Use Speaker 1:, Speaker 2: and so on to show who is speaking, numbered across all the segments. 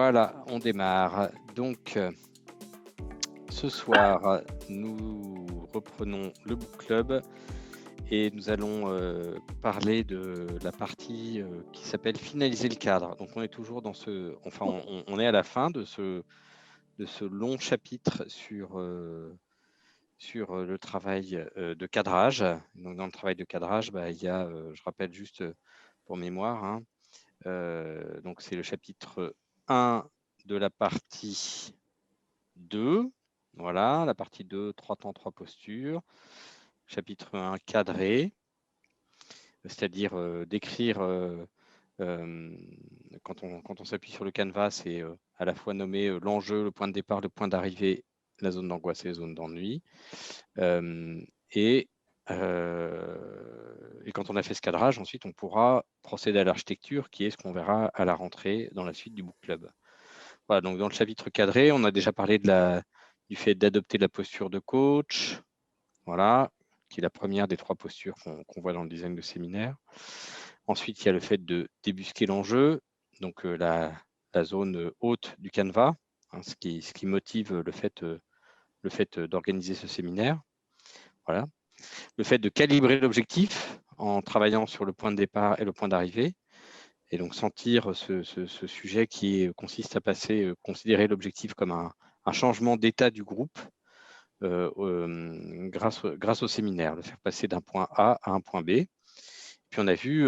Speaker 1: Voilà, on démarre. Donc, ce soir, nous reprenons le Book Club et nous allons parler de la partie qui s'appelle Finaliser le cadre. Donc, on est toujours dans ce... Enfin, on est à la fin de ce long chapitre sur le travail de cadrage. Donc, dans le travail de cadrage, il y a, je rappelle juste pour mémoire, hein, donc c'est le chapitre 1 de la partie 2. Voilà, la partie 2, 3 temps, 3 postures. Chapitre 1, cadré, c'est-à-dire décrire, quand on s'appuie sur le canevas, c'est à la fois nommer l'enjeu, le point de départ, le point d'arrivée, la zone d'angoisse et la zone d'ennui. Et quand on a fait ce cadrage, ensuite, on pourra procéder à l'architecture, qui est ce qu'on verra à la rentrée dans la suite du Book Club. Voilà, donc dans le chapitre cadré, on a déjà parlé du fait d'adopter la posture de coach, voilà, qui est la première des 3 postures qu'on voit dans le design de séminaire. Ensuite, il y a le fait de débusquer l'enjeu, donc la zone haute du canevas, hein, ce qui motive le fait d'organiser ce séminaire. Voilà. Le fait de calibrer l'objectif en travaillant sur le point de départ et le point d'arrivée, et donc sentir ce sujet qui consiste à considérer l'objectif comme un changement d'état du groupe grâce au séminaire, le faire passer d'un point A à un point B. Puis on a vu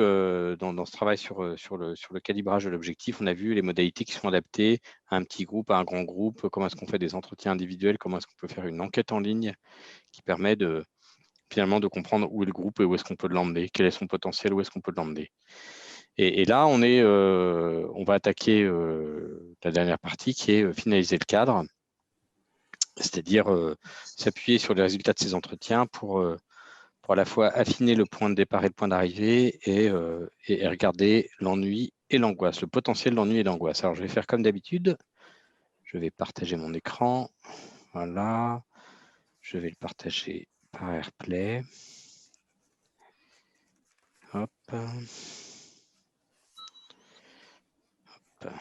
Speaker 1: dans ce travail sur le calibrage de l'objectif, on a vu les modalités qui sont adaptées à un petit groupe, à un grand groupe, comment est-ce qu'on fait des entretiens individuels, comment est-ce qu'on peut faire une enquête en ligne qui permet finalement de comprendre où est le groupe et où est-ce qu'on peut l'emmener, quel est son potentiel, où est-ce qu'on peut l'emmener. Et là, on va attaquer la dernière partie qui est finaliser le cadre, c'est-à-dire s'appuyer sur les résultats de ces entretiens pour à la fois affiner le point de départ et le point d'arrivée et regarder l'ennui et l'angoisse, le potentiel d'ennui et l'angoisse. Alors, je vais faire comme d'habitude. Je vais partager mon écran. Voilà. Je vais le partager par AirPlay. Hop. Hop.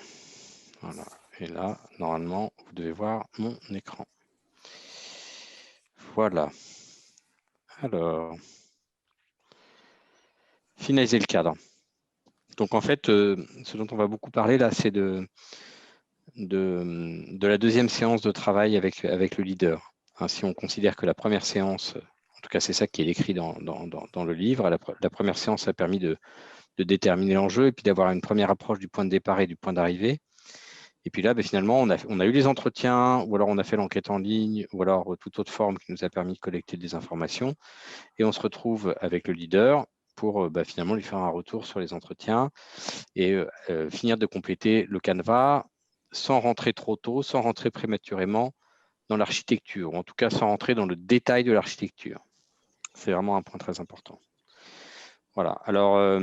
Speaker 1: Voilà. Et là, normalement, vous devez voir mon écran. Voilà. Alors, finaliser le cadre. Donc, en fait, ce dont on va beaucoup parler là, c'est de la deuxième séance de travail avec le leader. Hein, si on considère que la première séance, en tout cas c'est ça qui est écrit dans le livre, la première séance a permis de déterminer l'enjeu et puis d'avoir une première approche du point de départ et du point d'arrivée. Et puis là, finalement, on a eu les entretiens, ou alors on a fait l'enquête en ligne, ou alors toute autre forme qui nous a permis de collecter des informations. Et on se retrouve avec le leader pour finalement lui faire un retour sur les entretiens et finir de compléter le canevas sans rentrer trop tôt, sans rentrer prématurément dans l'architecture, ou en tout cas sans rentrer dans le détail de l'architecture. C'est vraiment un point très important. Voilà. Alors,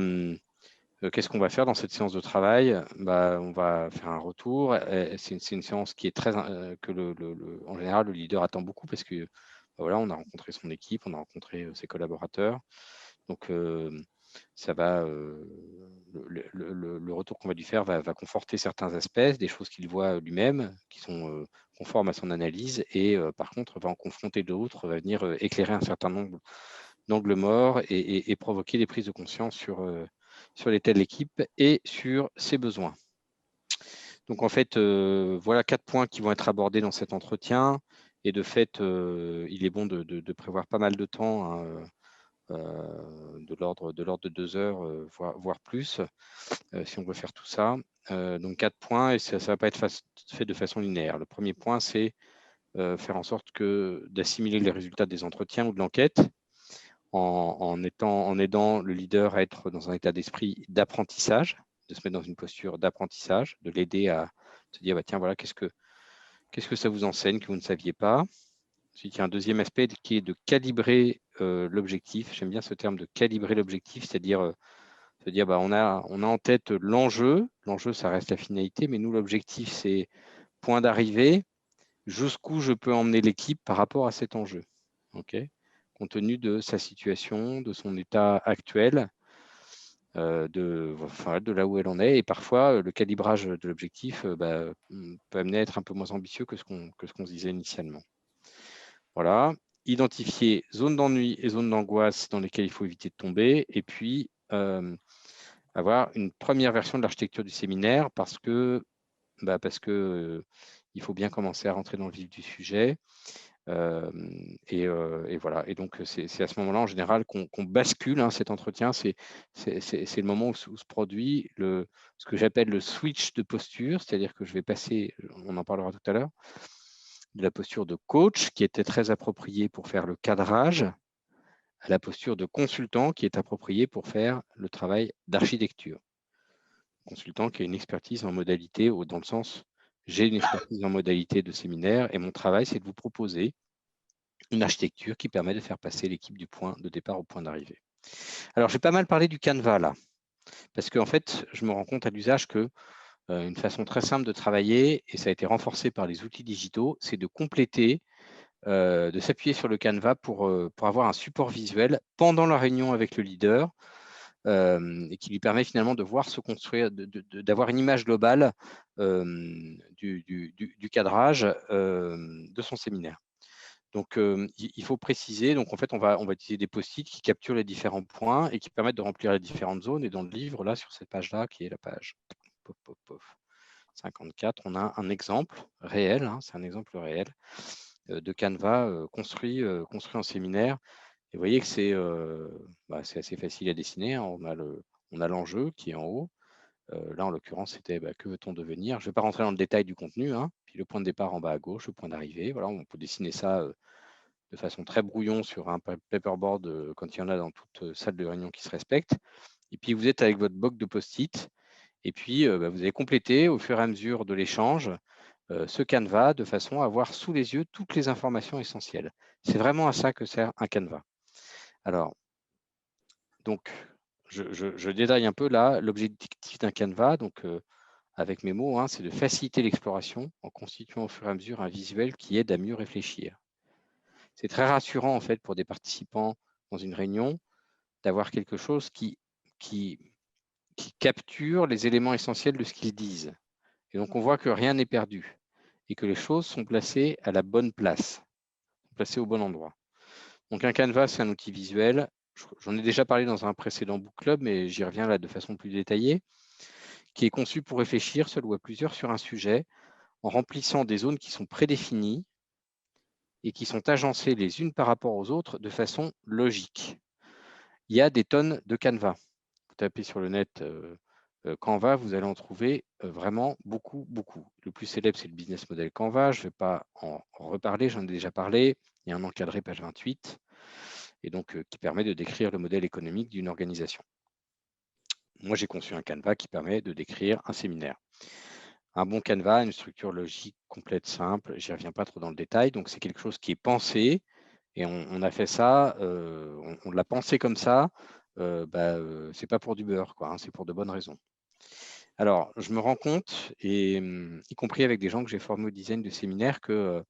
Speaker 1: qu'est-ce qu'on va faire dans cette séance de travail? On va faire un retour. C'est une séance qui est très en général, le leader attend beaucoup parce que voilà, on a rencontré son équipe, on a rencontré ses collaborateurs. Donc, ça va, le retour qu'on va lui faire va conforter certains aspects, des choses qu'il voit lui-même, qui sont conformes à son analyse, et par contre, va en confronter d'autres, va venir éclairer un certain nombre d'angles morts et provoquer des prises de conscience sur l'état de l'équipe et sur ses besoins. Donc, en fait, voilà 4 points qui vont être abordés dans cet entretien. Et de fait, il est bon de prévoir pas mal de temps, hein, de l'ordre de 2 heures, voire plus, si on veut faire tout ça. Donc 4 points, et ça ne va pas être fait de façon linéaire. Le premier point, c'est faire en sorte d'assimiler les résultats des entretiens ou de l'enquête en aidant le leader à être dans un état d'esprit d'apprentissage, de se mettre dans une posture d'apprentissage, de l'aider à se dire, tiens, voilà, qu'est-ce que ça vous enseigne que vous ne saviez pas. Ensuite, il y a un deuxième aspect qui est de calibrer l'objectif. J'aime bien ce terme de calibrer l'objectif, c'est-à-dire se dire on a en tête l'enjeu. L'enjeu, ça reste la finalité, mais nous, l'objectif, c'est point d'arrivée, jusqu'où je peux emmener l'équipe par rapport à cet enjeu. Okay, compte tenu de sa situation, de son état actuel. de là où elle en est. Et parfois, le calibrage de l'objectif peut amener à être un peu moins ambitieux que ce qu'on se disait initialement. Voilà. Identifier zone d'ennui et zone d'angoisse dans lesquelles il faut éviter de tomber. Et puis, avoir une première version de l'architecture du séminaire parce que il faut bien commencer à rentrer dans le vif du sujet. Et voilà. Et donc, c'est à ce moment-là, en général, qu'on bascule cet entretien. C'est le moment où se produit ce que j'appelle le switch de posture, c'est-à-dire que je vais passer, on en parlera tout à l'heure, de la posture de coach, qui était très appropriée pour faire le cadrage, à la posture de consultant, qui est appropriée pour faire le travail d'architecture. Consultant qui a une expertise en modalité, ou dans le sens, j'ai une expertise en modalité de séminaire, et mon travail, c'est de vous proposer une architecture qui permet de faire passer l'équipe du point de départ au point d'arrivée. Alors, j'ai pas mal parlé du Canva là, parce qu'en fait, je me rends compte à l'usage que une façon très simple de travailler, et ça a été renforcé par les outils digitaux, c'est de compléter, de s'appuyer sur le Canva pour avoir un support visuel pendant la réunion avec le leader, et qui lui permet finalement de voir se construire, d'avoir une image globale du cadrage de son séminaire. Donc, il faut préciser, donc en fait, on va utiliser des post-it qui capturent les différents points et qui permettent de remplir les différentes zones. Et dans le livre, là, sur cette page-là, qui est la page 54, on a un exemple réel, c'est un exemple réel de Canva construit en séminaire. Et vous voyez que c'est assez facile à dessiner. On a l'enjeu qui est en haut. Là, en l'occurrence, c'était que veut-on devenir. Je ne vais pas rentrer dans le détail du contenu. Puis le point de départ en bas à gauche, le point d'arrivée. Voilà, on peut dessiner ça de façon très brouillon sur un paperboard quand il y en a dans toute salle de réunion qui se respecte. Et puis, vous êtes avec votre bloc de post-it. Et puis, vous allez compléter au fur et à mesure de l'échange ce Canva de façon à avoir sous les yeux toutes les informations essentielles. C'est vraiment à ça que sert un Canva. Alors, donc, je détaille un peu là l'objectif d'un Canva. Donc, avec mes mots, c'est de faciliter l'exploration en constituant au fur et à mesure un visuel qui aide à mieux réfléchir. C'est très rassurant en fait pour des participants dans une réunion d'avoir quelque chose qui capture les éléments essentiels de ce qu'ils disent. Et donc on voit que rien n'est perdu et que les choses sont placées à la bonne place, placées au bon endroit. Donc un canvas, c'est un outil visuel. J'en ai déjà parlé dans un précédent book club, mais j'y reviens là de façon plus détaillée, qui est conçu pour réfléchir seul ou à plusieurs sur un sujet en remplissant des zones qui sont prédéfinies et qui sont agencées les unes par rapport aux autres de façon logique. Il y a des tonnes de Canva. Vous tapez sur le net Canva, vous allez en trouver vraiment beaucoup, beaucoup. Le plus célèbre, c'est le business model Canva. Je ne vais pas en reparler, j'en ai déjà parlé. Il y a un encadré, page 28, et donc qui permet de décrire le modèle économique d'une organisation. Moi, j'ai conçu un Canva qui permet de décrire un séminaire. Un bon Canva, une structure logique, complète, simple. Je n'y reviens pas trop dans le détail. Donc, c'est quelque chose qui est pensé. Et on a fait ça, on l'a pensé comme ça. C'est pas pour du beurre, quoi. C'est pour de bonnes raisons. Alors, je me rends compte, et y compris avec des gens que j'ai formés au design de séminaires, qu'il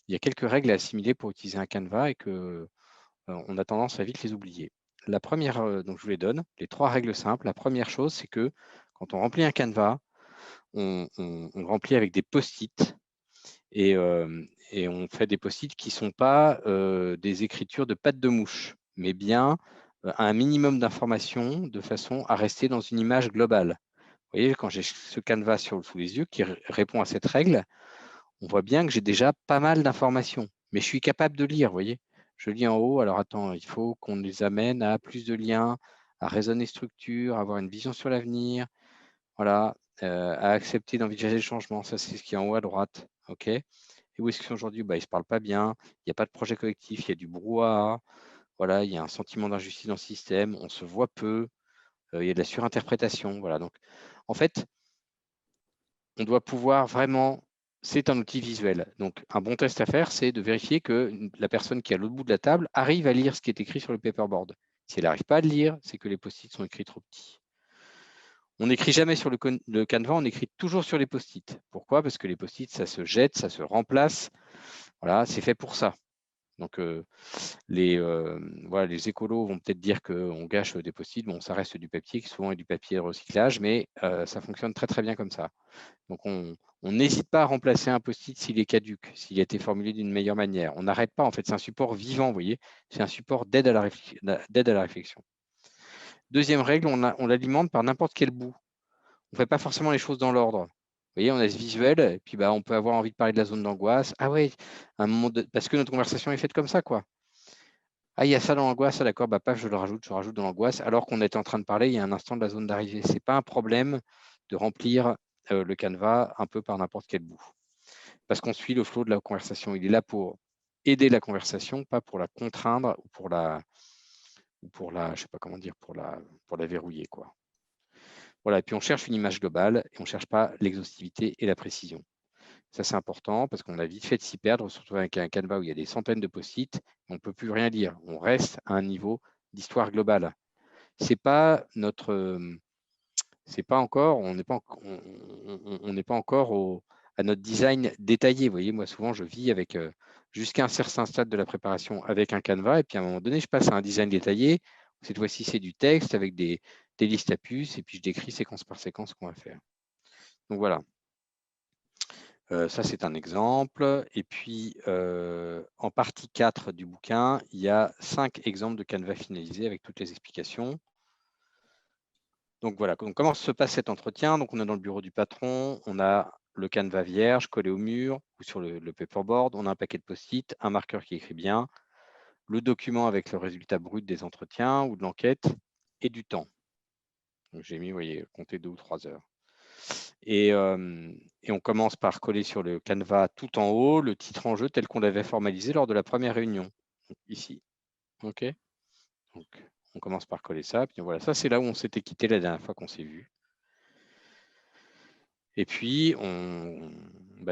Speaker 1: y a quelques règles à assimiler pour utiliser un Canva et que on a tendance à vite les oublier. La première, donc je vous les donne, les 3 règles simples. La première chose, c'est que quand on remplit un Canva, on le remplit avec des post-it et on fait des post-it qui ne sont pas des écritures de pattes de mouche, mais bien un minimum d'informations de façon à rester dans une image globale. Vous voyez, quand j'ai ce canevas sous les yeux qui répond à cette règle, on voit bien que j'ai déjà pas mal d'informations, mais je suis capable de lire, vous voyez. Je lis en haut, alors attends, il faut qu'on les amène à plus de liens, à raisonner structure, à avoir une vision sur l'avenir, voilà, à accepter d'envisager le changement. Ça, c'est ce qui est en haut à droite, ok. Et où est-ce qu'ils sont aujourd'hui? Ils ne se parlent pas bien, il n'y a pas de projet collectif, il y a du brouhaha, voilà, il y a un sentiment d'injustice dans le système, on se voit peu, il y a de la surinterprétation, voilà. Donc, en fait, on doit pouvoir vraiment, c'est un outil visuel. Donc, un bon test à faire, c'est de vérifier que la personne qui est à l'autre bout de la table arrive à lire ce qui est écrit sur le paperboard. Si elle n'arrive pas à le lire, c'est que les post-it sont écrits trop petits. On n'écrit jamais sur le Canva, on écrit toujours sur les post-it. Pourquoi? Parce que les post-it, ça se jette, ça se remplace. Voilà, c'est fait pour ça. Donc, voilà, les écolos vont peut-être dire qu'on gâche des post-it. Bon, ça reste du papier, qui souvent est du papier recyclage, mais ça fonctionne très, très bien comme ça. Donc, on n'hésite pas à remplacer un post-it s'il est caduque, s'il a été formulé d'une meilleure manière. On n'arrête pas, en fait, c'est un support vivant, vous voyez. C'est un support d'aide à la réflexion. Deuxième règle, on l'alimente par n'importe quel bout. On ne fait pas forcément les choses dans l'ordre. Vous voyez, on a ce visuel, et puis on peut avoir envie de parler de la zone d'angoisse. Ah ouais, parce que notre conversation est faite comme ça, quoi. Ah, il y a ça dans l'angoisse, d'accord, paf, je rajoute dans l'angoisse, alors qu'on était en train de parler il y a un instant de la zone d'arrivée. Ce n'est pas un problème de remplir le canevas un peu par n'importe quel bout. Parce qu'on suit le flot de la conversation. Il est là pour aider la conversation, pas pour la contraindre ou pour la, je sais pas comment dire, pour la verrouiller, quoi. Voilà, et puis on cherche une image globale et on ne cherche pas l'exhaustivité et la précision. Ça, c'est important parce qu'on a vite fait de s'y perdre, surtout avec un canevas où il y a des centaines de post-it. On ne peut plus rien lire. On reste à un niveau d'histoire globale. C'est pas notre, c'est pas encore, on n'est pas encore à notre design détaillé. Vous voyez, moi, souvent, je vis avec jusqu'à un certain stade de la préparation avec un canevas, et puis à un moment donné, je passe à un design détaillé. Cette fois-ci, c'est du texte avec des listes à puces, et puis je décris séquence par séquence ce qu'on va faire. Donc voilà. Ça, c'est un exemple. Et puis, en partie 4 du bouquin, il y a 5 exemples de canevas finalisés avec toutes les explications. Donc voilà, comment se passe cet entretien? Donc on est dans le bureau du patron, on a le canevas vierge collé au mur ou sur le paperboard, on a un paquet de post-it, un marqueur qui écrit bien, le document avec le résultat brut des entretiens ou de l'enquête et du temps. Donc j'ai mis, vous voyez, compter 2 ou 3 heures. Et on commence par coller sur le canevas tout en haut le titre en jeu tel qu'on l'avait formalisé lors de la première réunion, donc ici. OK. Donc, on commence par coller ça. Puis voilà, ça, c'est là où on s'était quitté la dernière fois qu'on s'est vu. Et puis,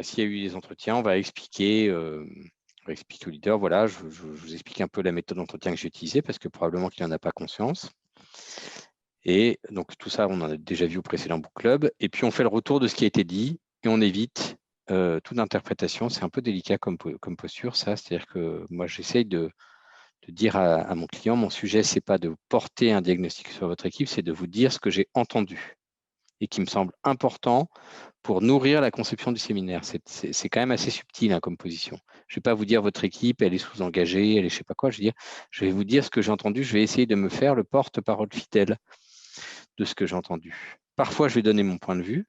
Speaker 1: s'il y a eu des entretiens, on va expliquer au leader, voilà, je vous explique un peu la méthode d'entretien que j'ai utilisée parce que probablement qu'il n'en a pas conscience. Et donc, tout ça, on en a déjà vu au précédent book club. Et puis, on fait le retour de ce qui a été dit et on évite toute interprétation. C'est un peu délicat comme posture, ça. C'est-à-dire que moi, j'essaye de dire à mon client, mon sujet, ce n'est pas de porter un diagnostic sur votre équipe, c'est de vous dire ce que j'ai entendu et qui me semble important pour nourrir la conception du séminaire. C'est quand même assez subtil hein, comme position. Je ne vais pas vous dire votre équipe, elle est sous-engagée, elle est je ne sais pas quoi. Je vais vous dire ce que j'ai entendu. Je vais essayer de me faire le porte-parole fidèle de ce que j'ai entendu. Parfois, je vais donner mon point de vue,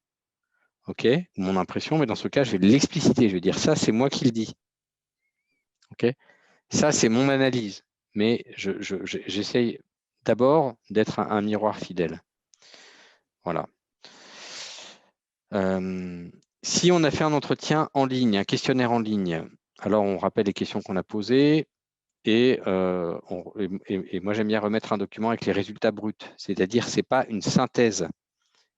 Speaker 1: ok, mon impression, mais dans ce cas, je vais l'expliciter. Je vais dire ça, c'est moi qui le dis. Ok, ça, c'est mon analyse. Mais j'essaye d'abord d'être un miroir fidèle. Voilà. Si on a fait un entretien en ligne, un questionnaire en ligne, alors on rappelle les questions qu'on a posées et moi j'aime bien remettre un document avec les résultats bruts, c'est-à-dire ce n'est pas une synthèse,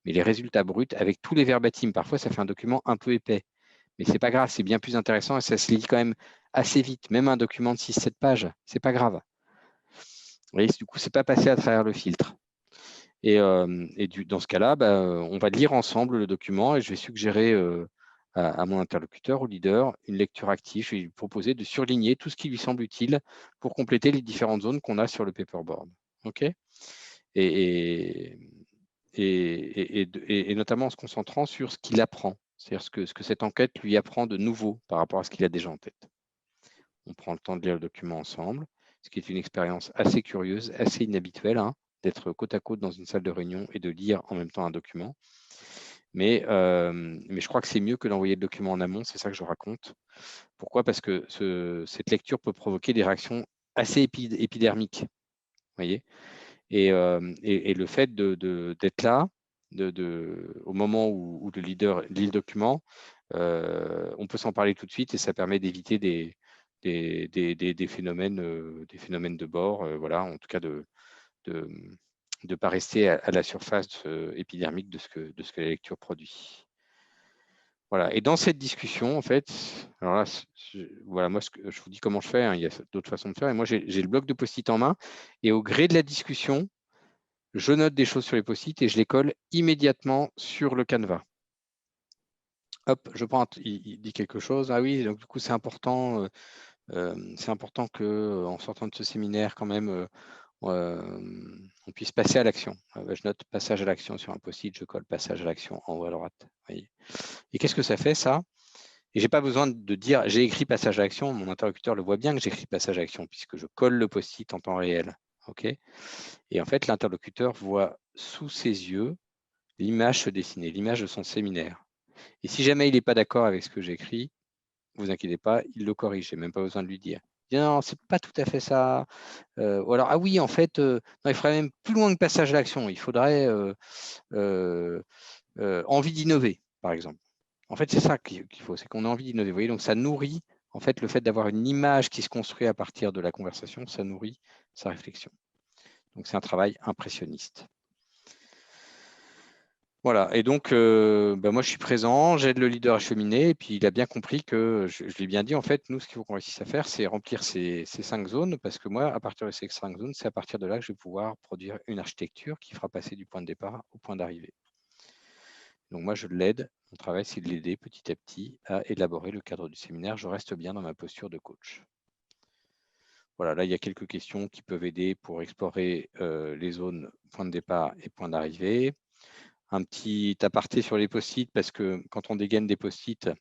Speaker 1: mais les résultats bruts avec tous les verbatims. Parfois ça fait un document un peu épais, mais ce n'est pas grave, c'est bien plus intéressant et ça se lit quand même assez vite, même un document de 6-7 pages, ce n'est pas grave. Vous voyez, du coup, ce n'est pas passé à travers le filtre. Et dans ce cas-là, on va lire ensemble le document et je vais suggérer à mon interlocuteur, au leader, une lecture active. Je vais lui proposer de surligner tout ce qui lui semble utile pour compléter les différentes zones qu'on a sur le paperboard. OK ? Et notamment en se concentrant sur ce qu'il apprend, c'est-à-dire ce que cette enquête lui apprend de nouveau par rapport à ce qu'il a déjà en tête. On prend le temps de lire le document ensemble, ce qui est une expérience assez curieuse, assez inhabituelle, hein, d'être côte à côte dans une salle de réunion et de lire en même temps un document. Mais je crois que c'est mieux que d'envoyer le document en amont, c'est ça que je raconte. Pourquoi? Parce que cette lecture peut provoquer des réactions assez épidermiques. Voyez, et le fait d'être là, au moment où le leader lit le document, on peut s'en parler tout de suite et ça permet d'éviter des phénomènes de bord, voilà, en tout cas de ne pas rester à la surface épidermique de ce que la lecture produit. Voilà. Et dans cette discussion, en fait, alors là, voilà, moi, je vous dis comment je fais, hein, il y a d'autres façons de faire. Et moi, j'ai le bloc de post-it en main. Et au gré de la discussion, je note des choses sur les post-it et je les colle immédiatement sur le canevas. Hop, je prends, il dit quelque chose. Ah oui, donc du coup, c'est important C'est important qu'en sortant de ce séminaire, quand même, on puisse passer à l'action. Je note passage à l'action sur un post-it, je colle passage à l'action en haut à droite. Voyez. Et qu'est-ce que ça fait, ça? Et j'ai pas besoin de dire j'ai écrit passage à l'action, mon interlocuteur le voit bien que j'écris passage à l'action puisque je colle le post-it en temps réel. Okay, et en fait, l'interlocuteur voit sous ses yeux l'image se dessiner, l'image de son séminaire. Et si jamais il n'est pas d'accord avec ce que j'écris, ne vous inquiétez pas, il le corrige, je n'ai même pas besoin de lui dire. Il dit non, c'est pas tout à fait ça. Ou alors, ah oui, en fait, non, il faudrait même plus loin que passage à l'action. Il faudrait envie d'innover, par exemple. En fait, c'est ça qu'il faut, c'est qu'on a envie d'innover. Vous voyez, donc ça nourrit, en fait, le fait d'avoir une image qui se construit à partir de la conversation, ça nourrit sa réflexion. Donc, c'est un travail impressionniste. Voilà, et donc, moi, je suis présent, j'aide le leader à cheminer, et puis il a bien compris que, je lui ai bien dit, en fait, nous, ce qu'il faut qu'on réussisse à faire, c'est remplir ces 5 zones, parce que moi, à partir de ces 5 zones, c'est à partir de là que je vais pouvoir produire une architecture qui fera passer du point de départ au point d'arrivée. Donc moi, je l'aide, mon travail, c'est de l'aider petit à petit à élaborer le cadre du séminaire. Je reste bien dans ma posture de coach. Voilà, là, il y a quelques questions qui peuvent aider pour explorer les zones point de départ et point d'arrivée. Un petit aparté sur les post-it, parce que quand on dégaine des post-it,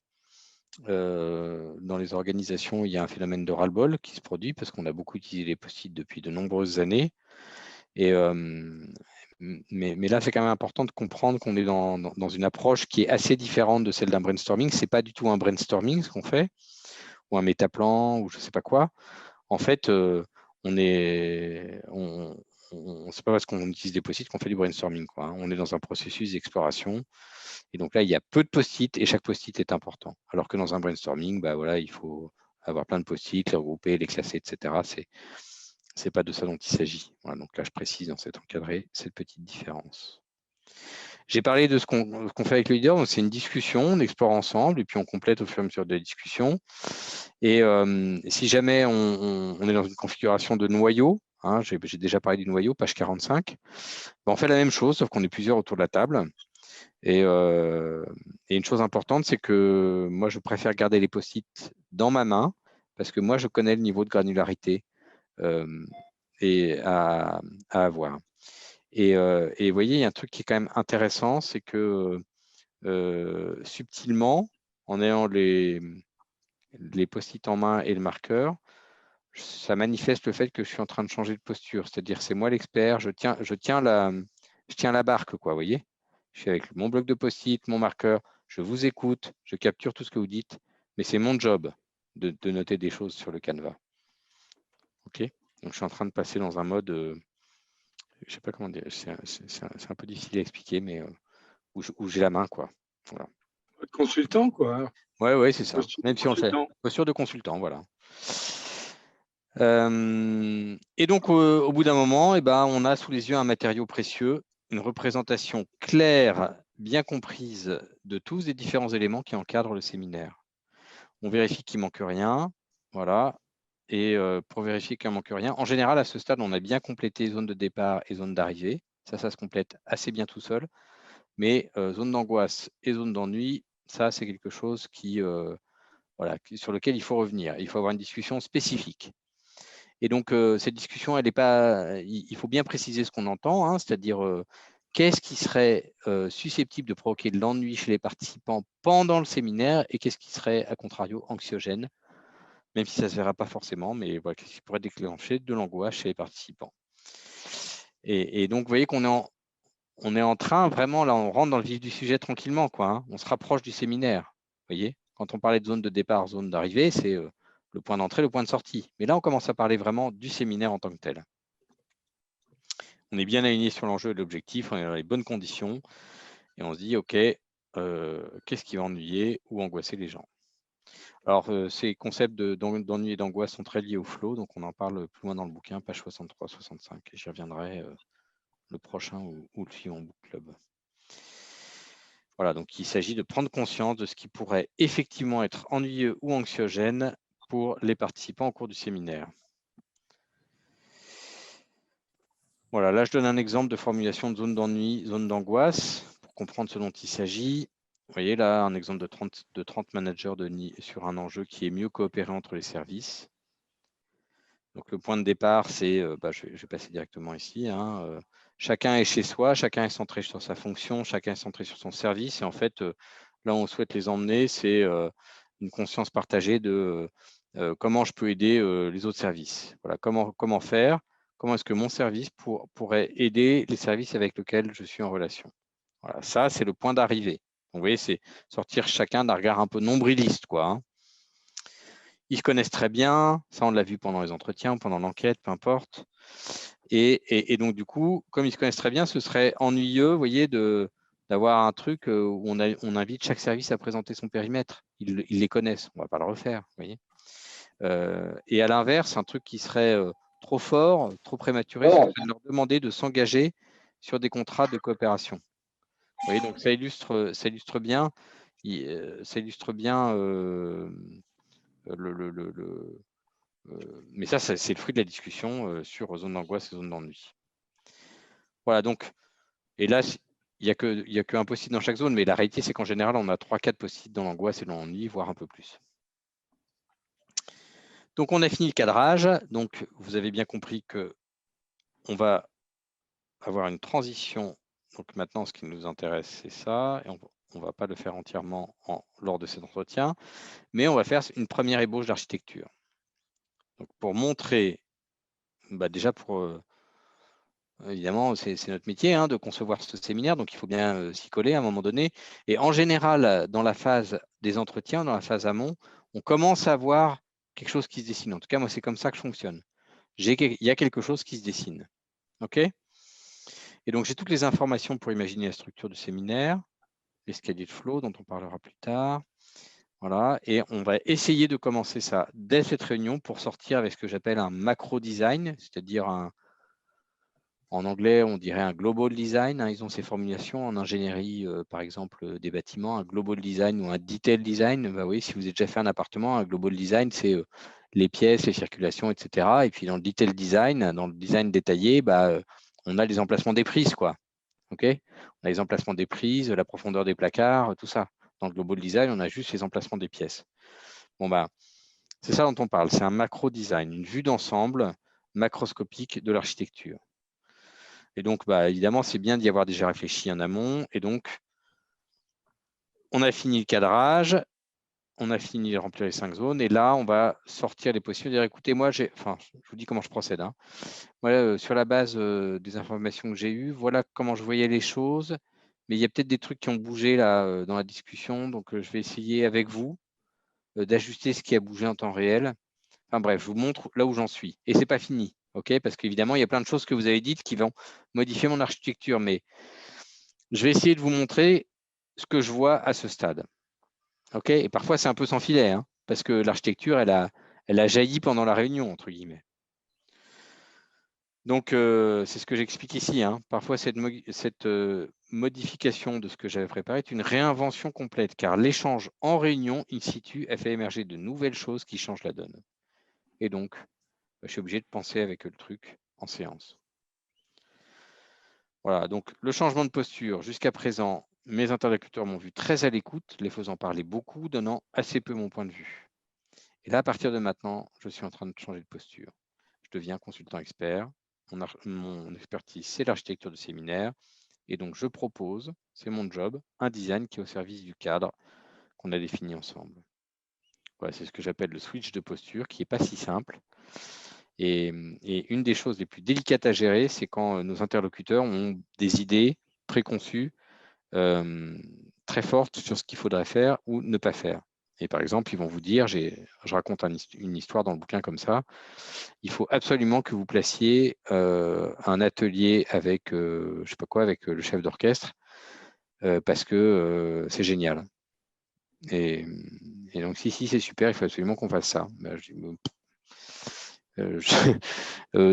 Speaker 1: dans les organisations, il y a un phénomène de ras-le-bol qui se produit, parce qu'on a beaucoup utilisé les post-it depuis de nombreuses années. Et, mais là, c'est quand même important de comprendre qu'on est dans une approche qui est assez différente de celle d'un brainstorming. Ce n'est pas du tout un brainstorming, ce qu'on fait, ou un métaplan, ou je ne sais pas quoi. En fait, c'est pas parce qu'on utilise des post-it qu'on fait du brainstorming, quoi, hein. On est dans un processus d'exploration. Et donc là, il y a peu de post-it et chaque post-it est important. Alors que dans un brainstorming, voilà, il faut avoir plein de post-it, les regrouper, les classer, etc. C'est pas de ça dont il s'agit. Voilà, donc là, je précise dans cet encadré cette petite différence. J'ai parlé de ce qu'on fait avec le leader. C'est une discussion, on explore ensemble et puis on complète au fur et à mesure de la discussion. Et si jamais on est dans une configuration de noyau, hein, j'ai déjà parlé du noyau, page 45, on fait la même chose, sauf qu'on est plusieurs autour de la table. Et une chose importante, c'est que moi, je préfère garder les post-it dans ma main parce que moi, je connais le niveau de granularité et à avoir. Et vous voyez, il y a un truc qui est quand même intéressant, c'est que subtilement, en ayant les post-it en main et le marqueur, ça manifeste le fait que je suis en train de changer de posture. C'est-à-dire, c'est moi l'expert, je tiens la barque, quoi, vous voyez. Je suis avec mon bloc de post-it, mon marqueur, je vous écoute, je capture tout ce que vous dites, mais c'est mon job de noter des choses sur le canevas. OK? Donc, je suis en train de passer dans un mode, je ne sais pas comment dire, c'est un peu difficile à expliquer, mais où j'ai la main, quoi. Voilà.
Speaker 2: Consultant, quoi.
Speaker 1: Ouais, c'est ça.
Speaker 2: Posture de
Speaker 1: Même si on le fait.
Speaker 2: consultant.
Speaker 1: Posture de consultant, voilà. Et donc, au bout d'un moment, on a sous les yeux un matériau précieux, une représentation claire, bien comprise de tous les différents éléments qui encadrent le séminaire. On vérifie qu'il ne manque rien, voilà. Et pour vérifier qu'il ne manque rien, en général, à ce stade, on a bien complété zone de départ et zone d'arrivée. Ça se complète assez bien tout seul. Mais zone d'angoisse et zone d'ennui, ça, c'est quelque chose sur lequel il faut revenir. Il faut avoir une discussion spécifique. Et donc, cette discussion, elle n'est pas. Il faut bien préciser ce qu'on entend, hein, c'est-à-dire qu'est-ce qui serait susceptible de provoquer de l'ennui chez les participants pendant le séminaire et qu'est-ce qui serait, à contrario, anxiogène, même si ça ne se verra pas forcément, mais voilà, qu'est-ce qui pourrait déclencher de l'angoisse chez les participants. Et donc, vous voyez qu'on est en train, vraiment, là, on rentre dans le vif du sujet tranquillement, quoi, hein. On se rapproche du séminaire. Vous voyez, quand on parlait de zone de départ, zone d'arrivée, c'est le point d'entrée, le point de sortie. Mais là, on commence à parler vraiment du séminaire en tant que tel. On est bien aligné sur l'enjeu et l'objectif, on est dans les bonnes conditions et on se dit, OK, qu'est-ce qui va ennuyer ou angoisser les gens? Alors, ces concepts d'ennui et d'angoisse sont très liés au flow, donc on en parle plus loin dans le bouquin, page 63-65, et j'y reviendrai le prochain ou le suivant book club. Voilà, donc il s'agit de prendre conscience de ce qui pourrait effectivement être ennuyeux ou anxiogène pour les participants au cours du séminaire. Voilà, là je donne un exemple de formulation de zone d'ennui, zone d'angoisse, pour comprendre ce dont il s'agit. Vous voyez là un exemple de 30 managers sur un enjeu qui est mieux coopérer entre les services. Donc, le point de départ, c'est, je vais passer directement ici, hein, chacun est chez soi, chacun est centré sur sa fonction, chacun est centré sur son service. Et en fait, là où on souhaite les emmener, c'est une conscience partagée de comment je peux aider les autres services. Voilà, comment faire, comment est-ce que mon service pourrait aider les services avec lesquels je suis en relation. Voilà, ça, c'est le point d'arrivée. Vous voyez, c'est sortir chacun d'un regard un peu nombriliste, quoi, hein. Ils se connaissent très bien, ça on l'a vu pendant les entretiens, pendant l'enquête, peu importe. Et donc du coup, comme ils se connaissent très bien, ce serait ennuyeux, vous voyez, d'avoir un truc où on invite chaque service à présenter son périmètre. Ils les connaissent, on ne va pas le refaire, vous voyez. Et à l'inverse, un truc qui serait trop fort, trop prématuré, ce serait de leur demander de s'engager sur des contrats de coopération. Vous voyez, donc ça illustre bien, mais ça, c'est le fruit de la discussion sur zone d'angoisse et zone d'ennui. Voilà, donc, et là, il n'y a que un post-it dans chaque zone, mais la réalité, c'est qu'en général, on a 3-4 post-it dans l'angoisse et dans l'ennui, voire un peu plus. Donc, on a fini le cadrage. Donc, vous avez bien compris qu'on va avoir une transition. Donc, maintenant, ce qui nous intéresse, c'est ça. Et on ne va pas le faire entièrement lors de cet entretien, mais on va faire une première ébauche d'architecture. Donc, pour montrer, déjà pour... évidemment, c'est notre métier de concevoir ce séminaire, donc il faut bien s'y coller à un moment donné. Et en général, dans la phase des entretiens, dans la phase amont, on commence à voir quelque chose qui se dessine. En tout cas, moi, c'est comme ça que je fonctionne. Il y a quelque chose qui se dessine. OK ? Et donc, j'ai toutes les informations pour imaginer la structure du séminaire, l'escalier de flow dont on parlera plus tard. Voilà, et on va essayer de commencer ça dès cette réunion pour sortir avec ce que j'appelle un macro design, c'est-à-dire en anglais, on dirait un global design. Ils ont ces formulations en ingénierie, par exemple, des bâtiments, un global design ou un detail design. Oui, si vous avez déjà fait un appartement, un global design, c'est les pièces, les circulations, etc. Et puis dans le detail design, dans le design détaillé, on a les emplacements des prises, quoi. OK ? On a les emplacements des prises, la profondeur des placards, tout ça. Dans le global design, on a juste les emplacements des pièces. Bon, c'est ça dont on parle. C'est un macro design, une vue d'ensemble macroscopique de l'architecture. Et donc, évidemment, c'est bien d'y avoir déjà réfléchi en amont. Et donc, on a fini le cadrage, on a fini de remplir les 5 zones. Et là, on va sortir les positions et dire, écoutez, moi, je vous dis comment je procède. Voilà, sur la base des informations que j'ai eues, voilà comment je voyais les choses. Mais il y a peut-être des trucs qui ont bougé là dans la discussion. Donc, je vais essayer avec vous d'ajuster ce qui a bougé en temps réel. Enfin bref, je vous montre là où j'en suis. Et ce n'est pas fini, OK ? Parce qu'évidemment, il y a plein de choses que vous avez dites qui vont modifier mon architecture. Mais je vais essayer de vous montrer ce que je vois à ce stade. OK ? Et parfois, c'est un peu sans filet, parce que l'architecture, elle a jailli pendant la réunion, entre guillemets. Donc, c'est ce que j'explique ici. Parfois, cette modification de ce que j'avais préparé est une réinvention complète, car l'échange en réunion, in situ, a fait émerger de nouvelles choses qui changent la donne. Et donc, je suis obligé de penser avec le truc en séance. Voilà, donc le changement de posture, jusqu'à présent, mes interlocuteurs m'ont vu très à l'écoute, les faisant parler beaucoup, donnant assez peu mon point de vue. Et là, à partir de maintenant, je suis en train de changer de posture. Je deviens consultant expert. Mon expertise, c'est l'architecture de séminaire. Et donc, je propose, c'est mon job, un design qui est au service du cadre qu'on a défini ensemble. Voilà, c'est ce que j'appelle le switch de posture, qui n'est pas si simple. Et une des choses les plus délicates à gérer, c'est quand nos interlocuteurs ont des idées préconçues très fortes sur ce qu'il faudrait faire ou ne pas faire. Et par exemple, ils vont vous dire, je raconte une histoire dans le bouquin comme ça, il faut absolument que vous placiez un atelier avec, je sais pas quoi, avec le chef d'orchestre, parce que c'est génial. Et donc, si c'est super, il faut absolument qu'on fasse ça. Je dis,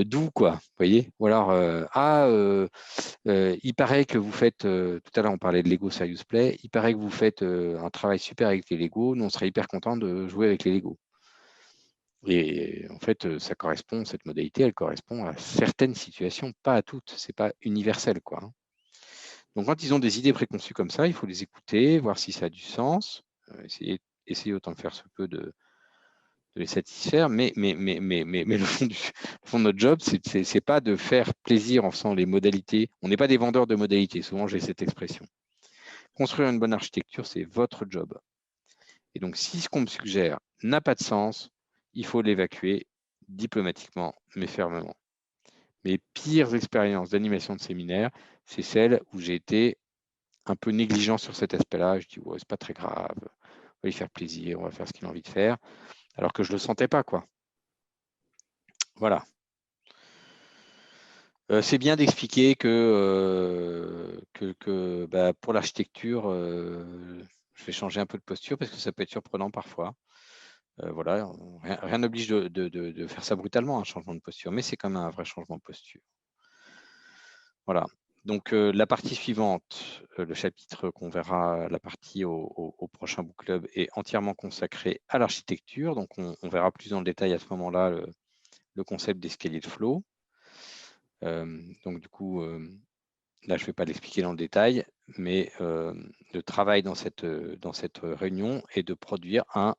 Speaker 1: d'où quoi, vous voyez ? Ou alors, il paraît que vous faites, tout à l'heure on parlait de Lego Serious Play, il paraît que vous faites un travail super avec les Lego, nous on serait hyper contents de jouer avec les Lego. Et en fait, ça correspond, cette modalité, elle correspond à certaines situations, pas à toutes, c'est pas universel, quoi. Donc quand ils ont des idées préconçues comme ça, il faut les écouter, voir si ça a du sens, essayer autant que faire se peut de les satisfaire, mais le fond de notre job, c'est pas de faire plaisir en faisant les modalités. On n'est pas des vendeurs de modalités, souvent j'ai cette expression. Construire une bonne architecture, c'est votre job. Et donc, si ce qu'on me suggère n'a pas de sens, il faut l'évacuer diplomatiquement, mais fermement. Mes pires expériences d'animation de séminaire, c'est celles où j'ai été un peu négligent sur cet aspect-là. Je dis, ouais, c'est pas très grave, on va lui faire plaisir, on va faire ce qu'il a envie de faire, alors que je le sentais pas, quoi. Voilà. C'est bien d'expliquer que pour l'architecture, je vais changer un peu de posture parce que ça peut être surprenant parfois. Voilà, rien n'oblige de faire ça brutalement, un changement de posture, mais c'est quand même un vrai changement de posture. Voilà. Donc, la partie suivante, le chapitre qu'on verra, la partie au prochain book club est entièrement consacrée à l'architecture. Donc, on verra plus dans le détail à ce moment-là le concept d'escalier de flow. Donc, du coup, là, je ne vais pas l'expliquer dans le détail, mais le travail dans cette réunion est de produire un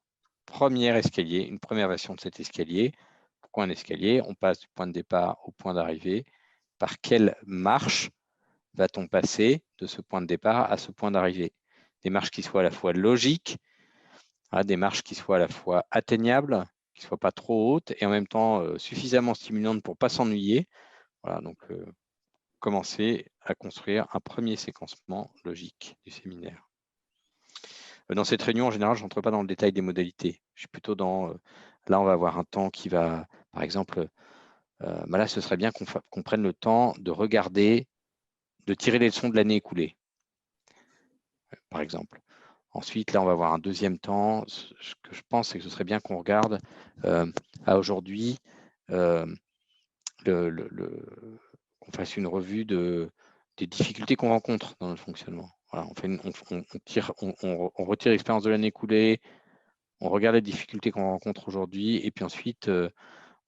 Speaker 1: premier escalier, une première version de cet escalier. Pourquoi un escalier? On passe du point de départ au point d'arrivée. Par quelle marche va-t-on passer de ce point de départ à ce point d'arrivée? Des marches qui soient à la fois logiques, des marches qui soient à la fois atteignables, qui ne soient pas trop hautes et en même temps suffisamment stimulantes pour ne pas s'ennuyer. Voilà, donc commencer à construire un premier séquencement logique du séminaire. Dans cette réunion, en général, je n'entre pas dans le détail des modalités. Je suis plutôt dans, là, on va avoir un temps qui va, par exemple, là, ce serait bien qu'on prenne le temps de regarder, de tirer les leçons de l'année écoulée, par exemple. Ensuite, là, on va avoir un deuxième temps. Ce que je pense, c'est que ce serait bien qu'on regarde à aujourd'hui, qu'on fasse une revue des difficultés qu'on rencontre dans notre fonctionnement. Voilà, on retire l'expérience de l'année écoulée, on regarde les difficultés qu'on rencontre aujourd'hui, et puis ensuite,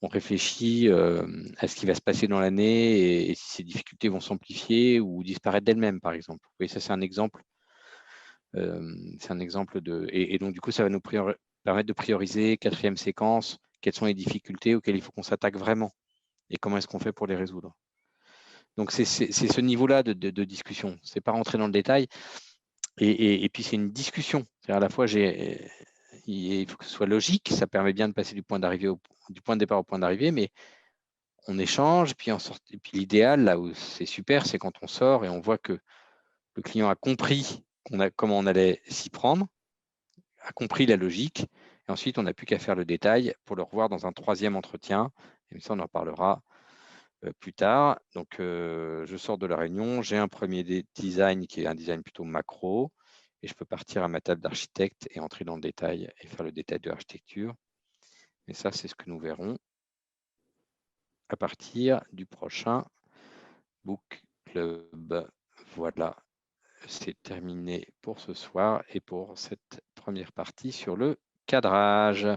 Speaker 1: on réfléchit à ce qui va se passer dans l'année et si ces difficultés vont s'amplifier ou disparaître d'elles-mêmes, par exemple. Vous voyez, ça, c'est un exemple. Et donc, du coup, ça va nous permettre de prioriser, quatrième séquence, quelles sont les difficultés auxquelles il faut qu'on s'attaque vraiment et comment est-ce qu'on fait pour les résoudre. Donc, c'est ce niveau-là de discussion. C'est pas rentrer dans le détail. Et puis, c'est une discussion. C'est-à-dire, à la fois, il faut que ce soit logique. Ça permet bien de passer du point de départ au point d'arrivée, mais on échange. Puis, et puis l'idéal, là où c'est super, c'est quand on sort et on voit que le client a compris comment on allait s'y prendre, a compris la logique. Et ensuite, on n'a plus qu'à faire le détail pour le revoir dans un troisième entretien. Et ça, on en parlera plus tard. Donc, je sors de la réunion, j'ai un premier design qui est un design plutôt macro, et je peux partir à ma table d'architecte et entrer dans le détail et faire le détail de l'architecture. Et ça, c'est ce que nous verrons à partir du prochain book club. Voilà, c'est terminé pour ce soir et pour cette première partie sur le cadrage.